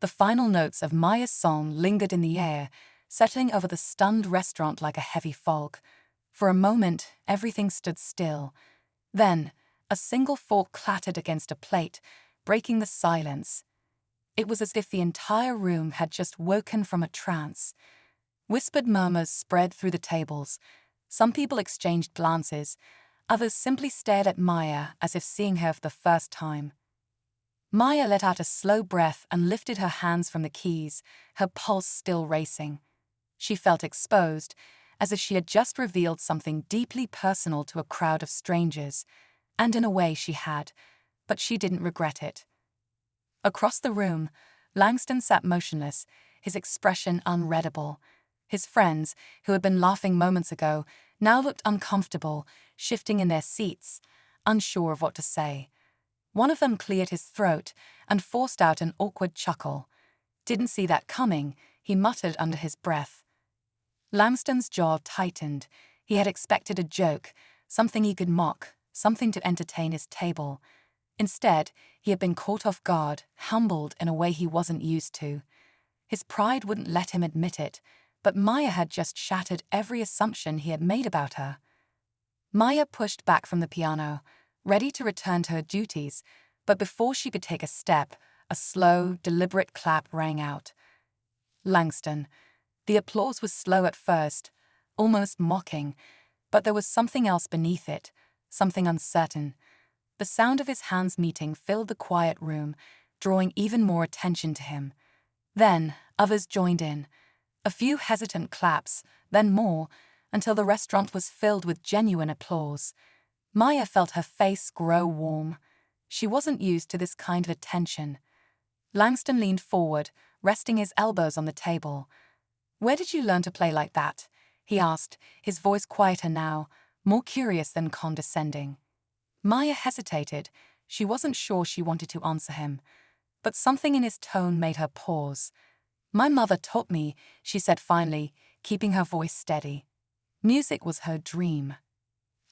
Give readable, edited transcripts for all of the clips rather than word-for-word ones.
The final notes of Maya's song lingered in the air, settling over the stunned restaurant like a heavy fog. For a moment, everything stood still. Then, a single fork clattered against a plate, breaking the silence. It was as if the entire room had just woken from a trance. Whispered murmurs spread through the tables. Some people exchanged glances. Others simply stared at Maya as if seeing her for the first time. Maya let out a slow breath and lifted her hands from the keys, her pulse still racing. She felt exposed, as if she had just revealed something deeply personal to a crowd of strangers. And in a way she had, but she didn't regret it. Across the room, Langston sat motionless, his expression unreadable. His friends, who had been laughing moments ago, now looked uncomfortable, shifting in their seats, unsure of what to say. One of them cleared his throat and forced out an awkward chuckle. "Didn't see that coming," he muttered under his breath. Langston's jaw tightened. He had expected a joke, something he could mock, something to entertain his table. Instead, he had been caught off guard, humbled in a way he wasn't used to. His pride wouldn't let him admit it, but Maya had just shattered every assumption he had made about her. Maya pushed back from the piano, ready to return to her duties, but before she could take a step, a slow, deliberate clap rang out. Langston. The applause was slow at first, almost mocking, but there was something else beneath it, something uncertain. The sound of his hands meeting filled the quiet room, drawing even more attention to him. Then, others joined in. A few hesitant claps, then more, until the restaurant was filled with genuine applause. Maya felt her face grow warm. She wasn't used to this kind of attention. Langston leaned forward, resting his elbows on the table. "Where did you learn to play like that?" he asked, his voice quieter now, more curious than condescending. Maya hesitated. She wasn't sure she wanted to answer him, but something in his tone made her pause. "My mother taught me," she said finally, keeping her voice steady. Music was her dream.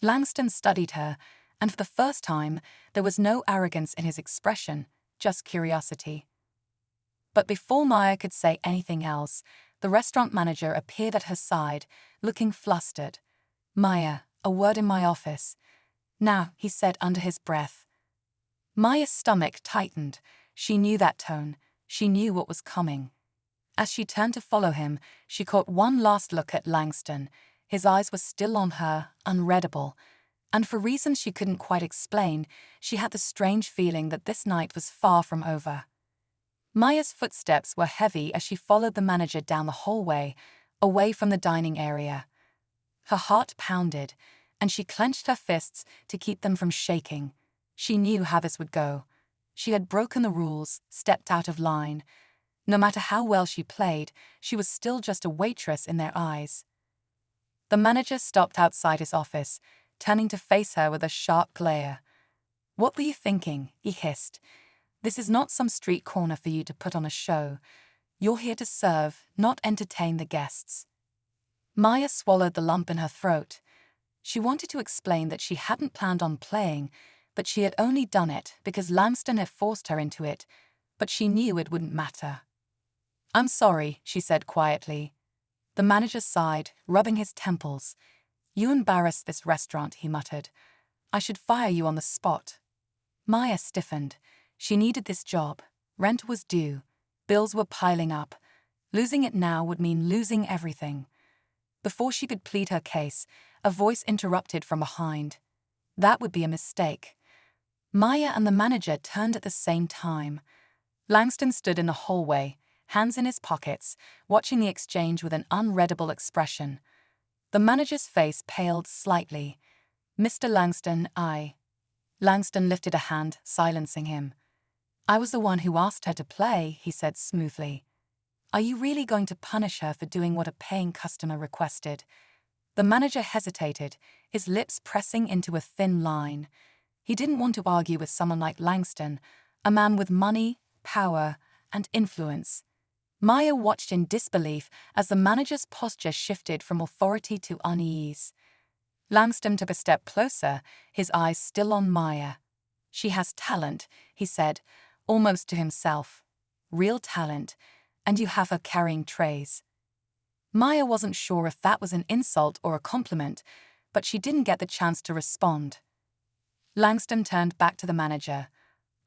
Langston studied her, and for the first time, there was no arrogance in his expression, just curiosity. But before Maya could say anything else, the restaurant manager appeared at her side, looking flustered. "Maya, a word in my office." "Now," he said under his breath. Maya's stomach tightened. She knew that tone. She knew what was coming. As she turned to follow him, she caught one last look at Langston. His eyes were still on her, unreadable. And for reasons she couldn't quite explain, she had the strange feeling that this night was far from over. Maya's footsteps were heavy as she followed the manager down the hallway, away from the dining area. Her heart pounded, and she clenched her fists to keep them from shaking. She knew how this would go. She had broken the rules, stepped out of line. No matter how well she played, she was still just a waitress in their eyes. The manager stopped outside his office, turning to face her with a sharp glare. "What were you thinking?" he hissed. "This is not some street corner for you to put on a show. You're here to serve, not entertain the guests." Maya swallowed the lump in her throat. She wanted to explain that she hadn't planned on playing, that she had only done it because Langston had forced her into it, but she knew it wouldn't matter. "I'm sorry," she said quietly. The manager sighed, rubbing his temples. "You embarrassed this restaurant," he muttered. "I should fire you on the spot." Maya stiffened. She needed this job. Rent was due. Bills were piling up. Losing it now would mean losing everything. Before she could plead her case, a voice interrupted from behind. That would be a mistake. Maya and the manager turned at the same time. Langston stood in the hallway, hands in his pockets, watching the exchange with an unreadable expression. The manager's face paled slightly. "Mr. Langston, I..." Langston lifted a hand, silencing him. "I was the one who asked her to play," he said smoothly. "Are you really going to punish her for doing what a paying customer requested?" The manager hesitated, his lips pressing into a thin line. He didn't want to argue with someone like Langston, a man with money, power, and influence. Maya watched in disbelief as the manager's posture shifted from authority to unease. Langston took a step closer, his eyes still on Maya. "She has talent," he said, almost to himself. real talent, and you have her carrying trays." Maya wasn't sure if that was an insult or a compliment, but she didn't get the chance to respond. Langston turned back to the manager.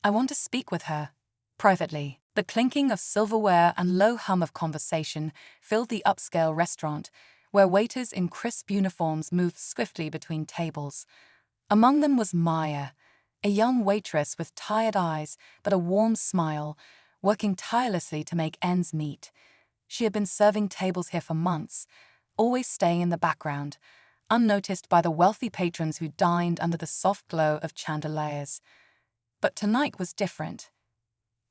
"I want to speak with her." Privately, the clinking of silverware and low hum of conversation filled the upscale restaurant, where waiters in crisp uniforms moved swiftly between tables. Among them was Maya, a young waitress with tired eyes but a warm smile, working tirelessly to make ends meet. She had been serving tables here for months, always staying in the background, unnoticed by the wealthy patrons who dined under the soft glow of chandeliers. But tonight was different.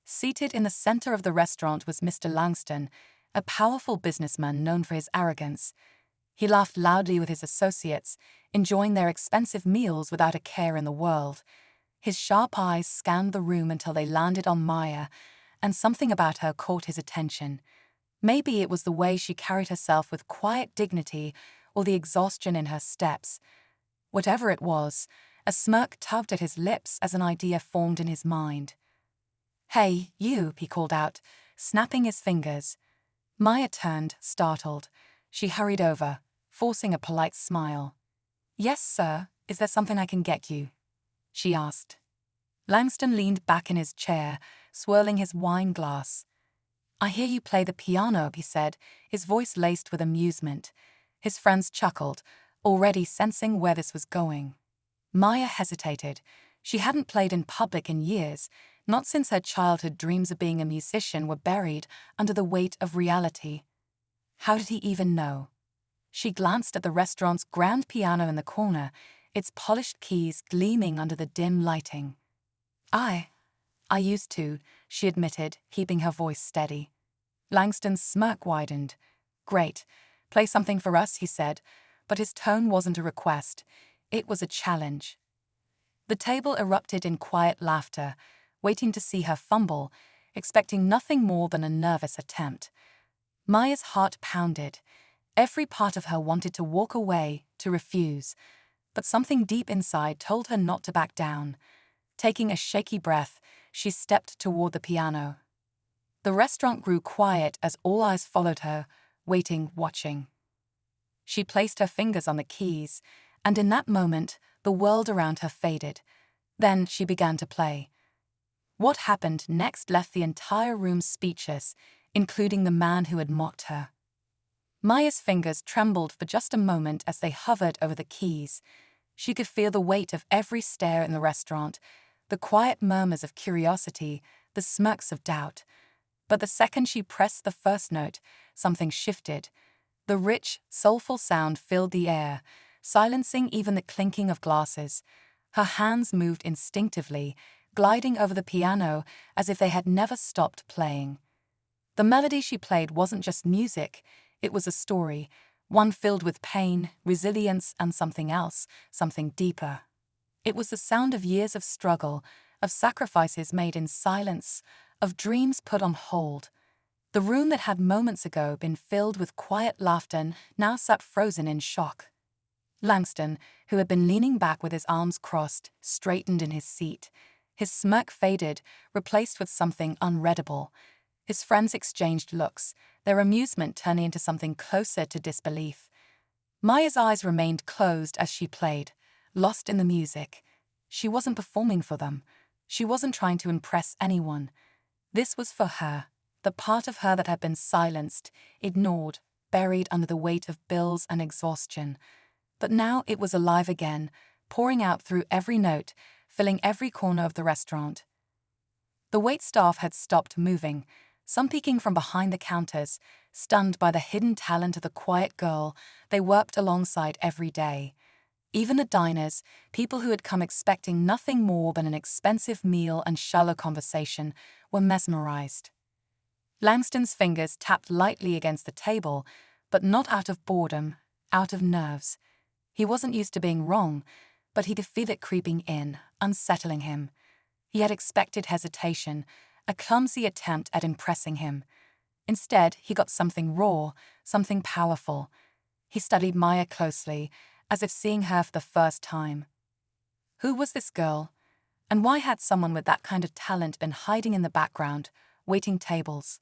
Seated in the center of the restaurant was Mr. Langston, a powerful businessman known for his arrogance. He laughed loudly with his associates, enjoying their expensive meals without a care in the world. His sharp eyes scanned the room until they landed on Maya, and something about her caught his attention. Maybe it was the way she carried herself with quiet dignity or the exhaustion in her steps. Whatever it was, a smirk tugged at his lips as an idea formed in his mind. "Hey, you," he called out, snapping his fingers. Maya turned, startled. She hurried over, forcing a polite smile. "Yes, sir, is there something I can get you?" she asked. Langston leaned back in his chair, swirling his wine glass. "I hear you play the piano," he said, his voice laced with amusement. His friends chuckled, already sensing where this was going. Maya hesitated. She hadn't played in public in years, not since her childhood dreams of being a musician were buried under the weight of reality. How did he even know? She glanced at the restaurant's grand piano in the corner, its polished keys gleaming under the dim lighting. I used to," she admitted, keeping her voice steady. Langston's smirk widened. "Great. Play something for us," he said, but his tone wasn't a request. It was a challenge. The table erupted in quiet laughter, waiting to see her fumble, expecting nothing more than a nervous attempt. Maya's heart pounded. Every part of her wanted to walk away, to refuse, but something deep inside told her not to back down. Taking a shaky breath, she stepped toward the piano. The restaurant grew quiet as all eyes followed her, waiting, watching. She placed her fingers on the keys, and in that moment, the world around her faded. Then she began to play. What happened next left the entire room speechless, including the man who had mocked her. Maya's fingers trembled for just a moment as they hovered over the keys. She could feel the weight of every stare in the restaurant, the quiet murmurs of curiosity, the smirks of doubt. But the second she pressed the first note, something shifted. The rich, soulful sound filled the air, silencing even the clinking of glasses. Her hands moved instinctively, gliding over the piano as if they had never stopped playing. The melody she played wasn't just music, it was a story, one filled with pain, resilience, and something else, something deeper. It was the sound of years of struggle, of sacrifices made in silence, of dreams put on hold. The room that had moments ago been filled with quiet laughter now sat frozen in shock. Langston, who had been leaning back with his arms crossed, straightened in his seat. His smirk faded, replaced with something unreadable. His friends exchanged looks, their amusement turning into something closer to disbelief. Maya's eyes remained closed as she played, lost in the music. She wasn't performing for them. She wasn't trying to impress anyone. This was for her, the part of her that had been silenced, ignored, buried under the weight of bills and exhaustion. But now it was alive again, pouring out through every note, filling every corner of the restaurant. The waitstaff had stopped moving, some peeking from behind the counters, stunned by the hidden talent of the quiet girl they worked alongside every day. Even the diners, people who had come expecting nothing more than an expensive meal and shallow conversation, were mesmerized. Langston's fingers tapped lightly against the table, but not out of boredom, out of nerves. He wasn't used to being wrong, but he could feel it creeping in, unsettling him. He had expected hesitation, a clumsy attempt at impressing him. Instead, he got something raw, something powerful. He studied Maya closely, as if seeing her for the first time. Who was this girl? And why had someone with that kind of talent been hiding in the background, waiting tables.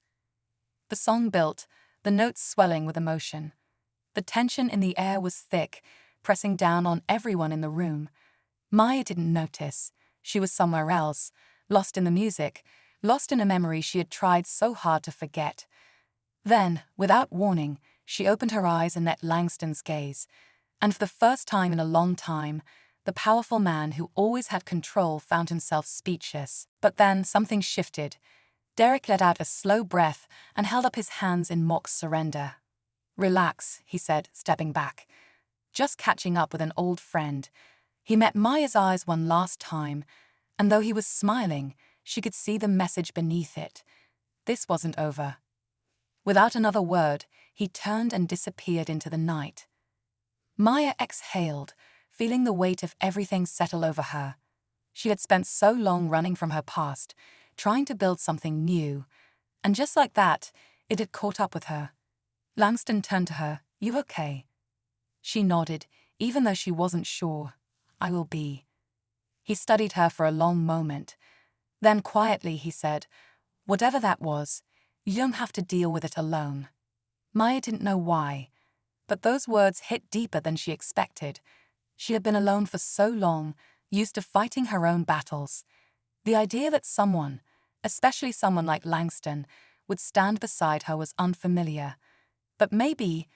The song built, the notes swelling with emotion. The tension in the air was thick, pressing down on everyone in the room. Maya didn't notice. She was somewhere else, lost in the music, lost in a memory she had tried so hard to forget. Then, without warning, she opened her eyes and met Langston's gaze. And for the first time in a long time, the powerful man who always had control found himself speechless. But then something shifted. Derek let out a slow breath and held up his hands in mock surrender. "Relax," he said, stepping back. Just catching up with an old friend. He met Maya's eyes one last time, and though he was smiling, she could see the message beneath it. This wasn't over. Without another word, he turned and disappeared into the night. Maya exhaled, feeling the weight of everything settle over her. She had spent so long running from her past, trying to build something new, and just like that, it had caught up with her. Langston turned to her. "You okay?" She nodded, even though she wasn't sure. "I will be." He studied her for a long moment. Then quietly he said, "Whatever that was, you don't have to deal with it alone." Maya didn't know why, but those words hit deeper than she expected. She had been alone for so long, used to fighting her own battles. The idea that someone, especially someone like Langston, would stand beside her was unfamiliar. But maybe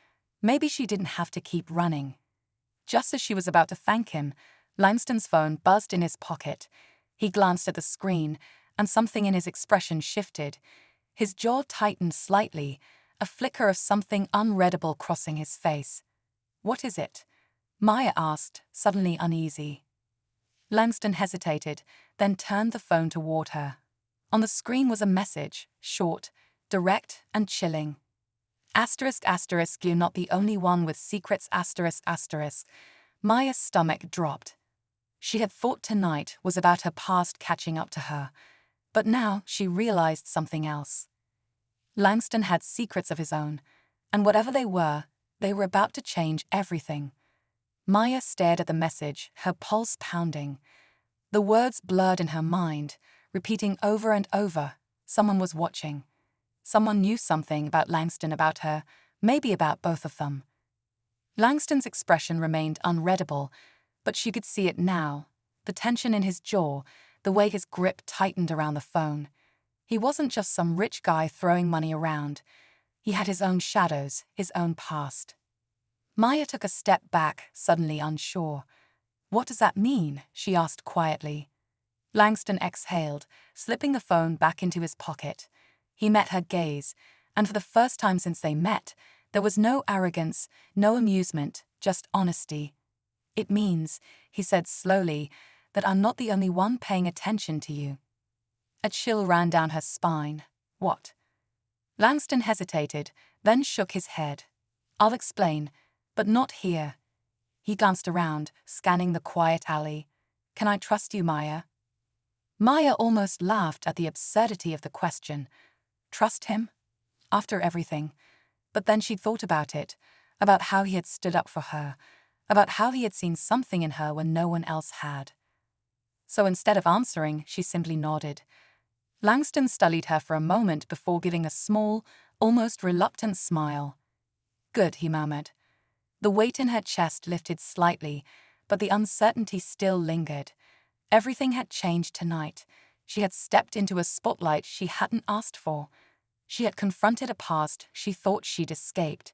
she didn't have to keep running. Just as she was about to thank him, Langston's phone buzzed in his pocket. He glanced at the screen, and something in his expression shifted. His jaw tightened slightly, a flicker of something unreadable crossing his face. "What is it?" Maya asked, suddenly uneasy. Langston hesitated, then turned the phone toward her. On the screen was a message, short, direct, and chilling. ***, you're not the only one with secrets ***. Maya's stomach dropped. She had thought tonight was about her past catching up to her, but now she realized something else. Langston had secrets of his own, and whatever they were about to change everything. Maya stared at the message, her pulse pounding. The words blurred in her mind, repeating over and over. Someone was watching. Someone knew something about Langston, about her, maybe about both of them. Langston's expression remained unreadable, but she could see it now. The tension in his jaw, the way his grip tightened around the phone. He wasn't just some rich guy throwing money around. He had his own shadows, his own past. Maya took a step back, suddenly unsure. "What does that mean?" she asked quietly. Langston exhaled, slipping the phone back into his pocket. He met her gaze, and for the first time since they met, there was no arrogance, no amusement, just honesty. "It means," he said slowly, "that I'm not the only one paying attention to you." A chill ran down her spine. "What?" Langston hesitated, then shook his head. "I'll explain, but not here." He glanced around, scanning the quiet alley. "Can I trust you, Maya?" Maya almost laughed at the absurdity of the question. Trust him? After everything. But then she thought about it, about how he had stood up for her, about how he had seen something in her when no one else had. So instead of answering, she simply nodded. Langston studied her for a moment before giving a small, almost reluctant smile. "Good," he murmured. The weight in her chest lifted slightly, but the uncertainty still lingered. Everything had changed tonight. She had stepped into a spotlight she hadn't asked for. She had confronted a past she thought she'd escaped.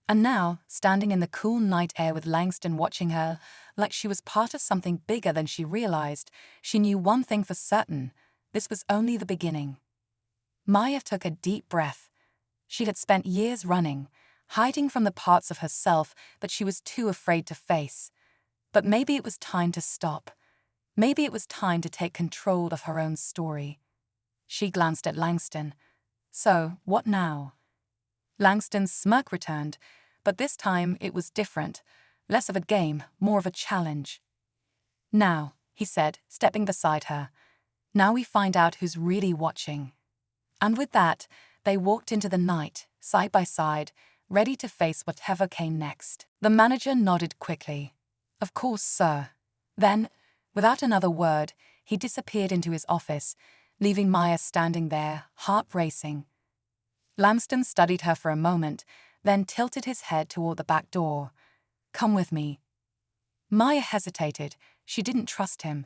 And now, standing in the cool night air with Langston watching her, like she was part of something bigger than she realized, she knew one thing for certain: this was only the beginning. Maya took a deep breath. She had spent years running, hiding from the parts of herself that she was too afraid to face. But maybe it was time to stop. Maybe it was time to take control of her own story. She glanced at Langston. "So, what now?" Langston's smirk returned, but this time it was different. Less of a game, more of a challenge. "Now," he said, stepping beside her. "Now we find out who's really watching." And with that, they walked into the night, side by side, ready to face whatever came next. The manager nodded quickly. "Of course, sir." Then, without another word, he disappeared into his office, leaving Maya standing there, heart racing. Langston studied her for a moment, then tilted his head toward the back door. "Come with me." Maya hesitated. She didn't trust him.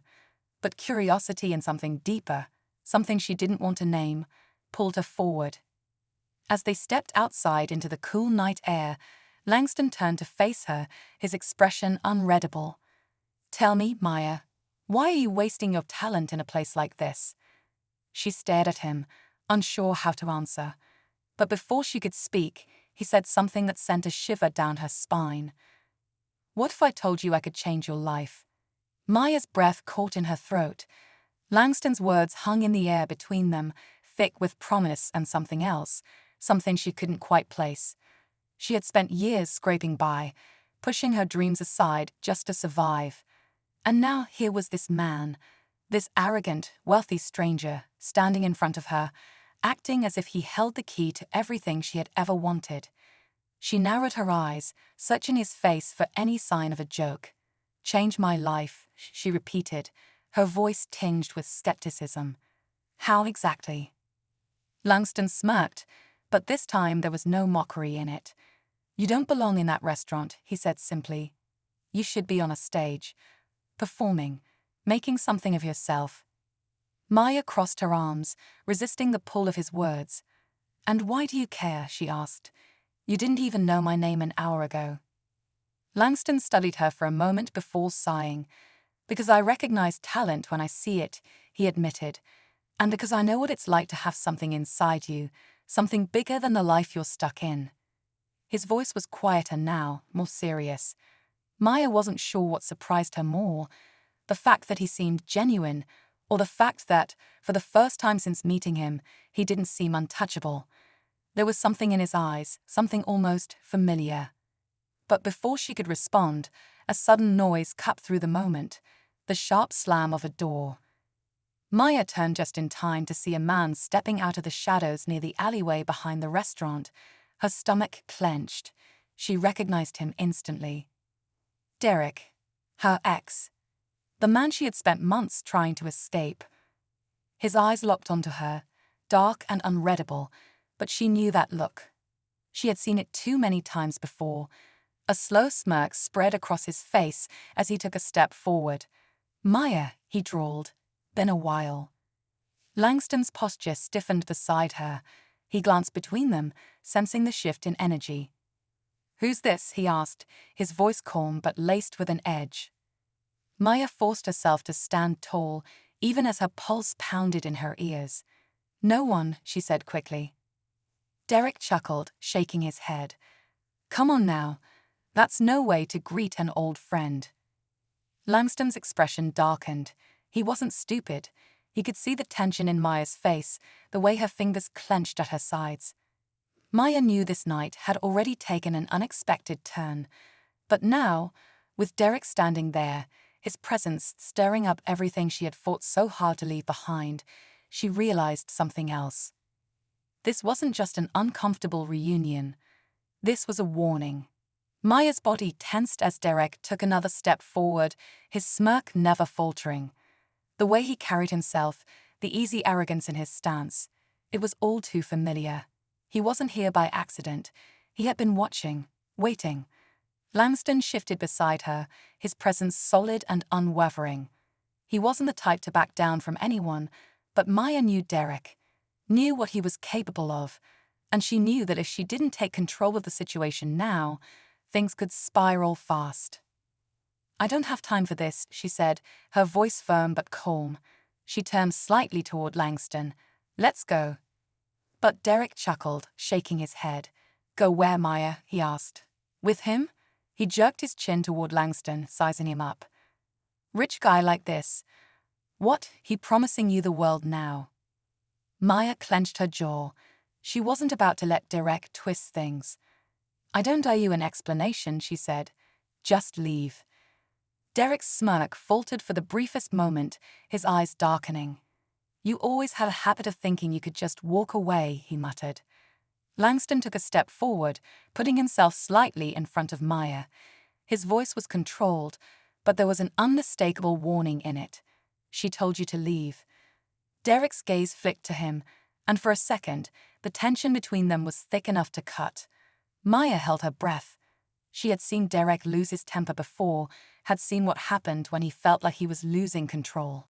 But curiosity and something deeper, something she didn't want to name, pulled her forward. As they stepped outside into the cool night air, Langston turned to face her, his expression unreadable. "Tell me, Maya, why are you wasting your talent in a place like this?" She stared at him, unsure how to answer. But before she could speak, he said something that sent a shiver down her spine. "What if I told you I could change your life?" Maya's breath caught in her throat. Langston's words hung in the air between them, thick with promise and something else, something she couldn't quite place. She had spent years scraping by, pushing her dreams aside just to survive. And now here was this man, this arrogant, wealthy stranger, standing in front of her, acting as if he held the key to everything she had ever wanted. She narrowed her eyes, searching his face for any sign of a joke. "Change my life," she repeated, her voice tinged with skepticism. "How exactly?" Langston smirked, but this time there was no mockery in it. "You don't belong in that restaurant," he said simply. "You should be on a stage, performing, making something of yourself." Maya crossed her arms, resisting the pull of his words. "And why do you care?" she asked. "You didn't even know my name an hour ago." Langston studied her for a moment before sighing. "Because I recognize talent when I see it," he admitted. "And because I know what it's like to have something inside you, something bigger than the life you're stuck in." His voice was quieter now, more serious. Maya wasn't sure what surprised her more, the fact that he seemed genuine, or the fact that, for the first time since meeting him, he didn't seem untouchable. There was something in his eyes, something almost familiar. But before she could respond, a sudden noise cut through the moment, the sharp slam of a door. Maya turned just in time to see a man stepping out of the shadows near the alleyway behind the restaurant. Her stomach clenched. She recognized him instantly. Derek, her ex. The man she had spent months trying to escape. His eyes locked onto her, dark and unreadable, but she knew that look. She had seen it too many times before. A slow smirk spread across his face as he took a step forward. "Maya," he drawled, "been a while." Langston's posture stiffened beside her. He glanced between them, sensing the shift in energy. "Who's this?" he asked, his voice calm but laced with an edge. Maya forced herself to stand tall, even as her pulse pounded in her ears. "No one," she said quickly. Derek chuckled, shaking his head. "Come on now. That's no way to greet an old friend." Langston's expression darkened. He wasn't stupid. He could see the tension in Maya's face, the way her fingers clenched at her sides. Maya knew this night had already taken an unexpected turn. But now, with Derek standing there, his presence stirring up everything she had fought so hard to leave behind, she realized something else. This wasn't just an uncomfortable reunion. This was a warning. Maya's body tensed as Derek took another step forward, his smirk never faltering. The way he carried himself, the easy arrogance in his stance, it was all too familiar. He wasn't here by accident. He had been watching, waiting. Langston shifted beside her, his presence solid and unwavering. He wasn't the type to back down from anyone, but Maya knew Derek, knew what he was capable of, and she knew that if she didn't take control of the situation now, things could spiral fast. "I don't have time for this," she said, her voice firm but calm. She turned slightly toward Langston. "Let's go." But Derek chuckled, shaking his head. "Go where, Maya?" he asked. "With him?" He jerked his chin toward Langston, sizing him up. "Rich guy like this. What, he promising you the world now?" Maya clenched her jaw. She wasn't about to let Derek twist things. "I don't owe you an explanation," she said. "Just leave." Derek's smirk faltered for the briefest moment, his eyes darkening. "You always had a habit of thinking you could just walk away," he muttered. Langston took a step forward, putting himself slightly in front of Maya. His voice was controlled, but there was an unmistakable warning in it. "She told you to leave." Derek's gaze flicked to him, and for a second, the tension between them was thick enough to cut. Maya held her breath. She had seen Derek lose his temper before, had seen what happened when he felt like he was losing control.